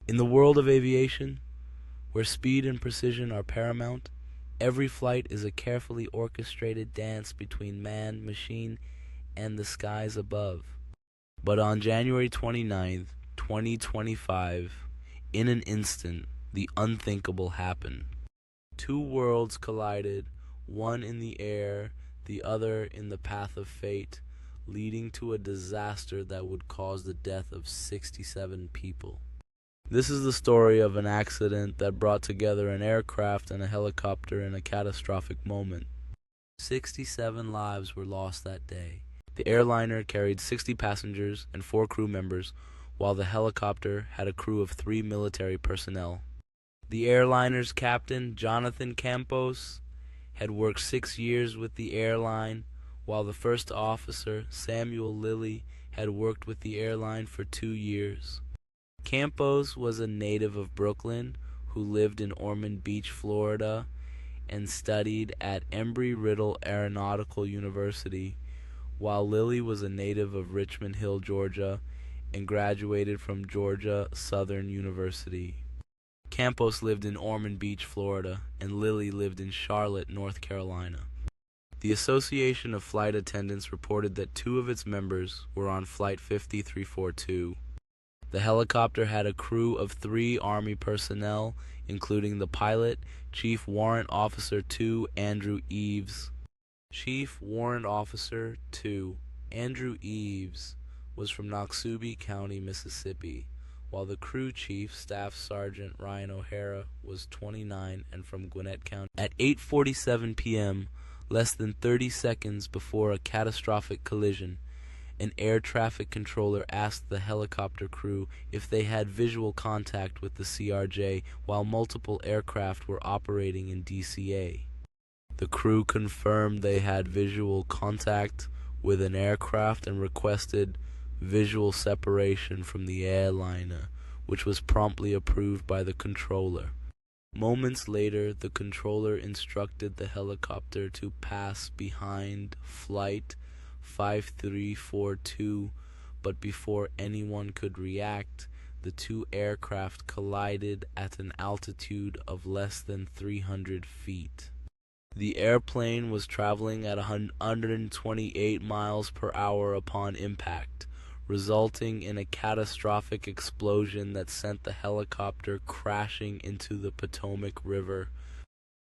In the world of aviation, where speed and precision are paramount, every flight is a carefully orchestrated dance between man, machine, and the skies above. But on January 29th, 2025, in an instant, the unthinkable happened. Two worlds collided, one in the air, the other in the path of fate, leading to a disaster that would cause the death of 67 people. This is the story of an accident that brought together an aircraft and a helicopter in a catastrophic moment. 67 lives were lost that day. The airliner carried 60 passengers and 4 crew members, while the helicopter had a crew of 3 military personnel. The airliner's captain, Jonathan Campos, had worked 6 years with the airline, while the first officer, Samuel Lilly, had worked with the airline for 2 years. Campos was a native of Brooklyn who lived in Ormond Beach, Florida, and studied at Embry-Riddle Aeronautical University, while Lilly was a native of Richmond Hill, Georgia, and graduated from Georgia Southern University. Campos lived in Ormond Beach, Florida, and Lilly lived in Charlotte, North Carolina. The Association of Flight Attendants reported that 2 of its members were on Flight 5342. The helicopter had a crew of 3 Army personnel, including the pilot, Chief Warrant Officer 2 Andrew Eves. Chief Warrant Officer 2 Andrew Eves was from Noxubee County, Mississippi, while the crew chief, Staff Sergeant Ryan O'Hara, was 29 and from Gwinnett County. At 8:47 p.m., less than 30 seconds before a catastrophic collision, an air traffic controller asked the helicopter crew if they had visual contact with the CRJ while multiple aircraft were operating in DCA. The crew confirmed they had visual contact with an aircraft and requested visual separation from the airliner, which was promptly approved by the controller. Moments later, the controller instructed the helicopter to pass behind Flight 5342, but before anyone could react, the 2 aircraft collided at an altitude of less than 300 feet. The airplane was traveling at 128 miles per hour upon impact, resulting in a catastrophic explosion that sent the helicopter crashing into the Potomac River.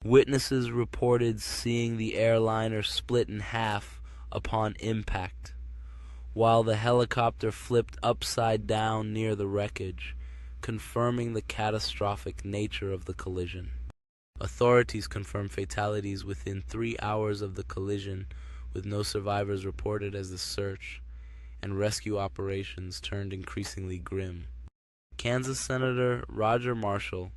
Witnesses reported seeing the airliner split in half upon impact, while the helicopter flipped upside down near the wreckage, confirming the catastrophic nature of the collision. Authorities confirmed fatalities within 3 hours of the collision, with no survivors reported as the search and rescue operations turned increasingly grim. Kansas Senator Roger Marshall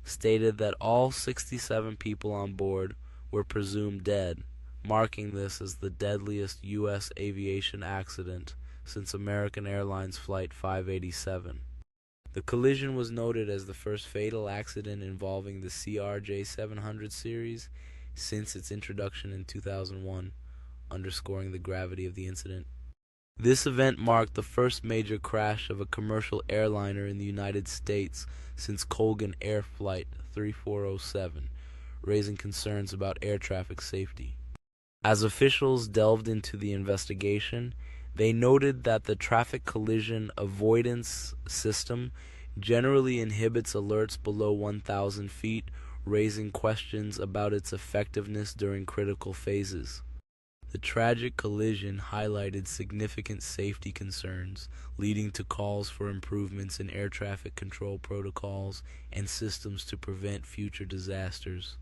stated that all 67 people on board were presumed dead, marking this as the deadliest U.S. aviation accident since American Airlines Flight 587. The collision was noted as the first fatal accident involving the CRJ 700 series since its introduction in 2001, underscoring the gravity of the incident. This event marked the first major crash of a commercial airliner in the United States since Colgan Air Flight 3407, raising concerns about air traffic safety. As officials delved into the investigation, they noted that the traffic collision avoidance system generally inhibits alerts below 1,000 feet, raising questions about its effectiveness during critical phases. The tragic collision highlighted significant safety concerns, leading to calls for improvements in air traffic control protocols and systems to prevent future disasters.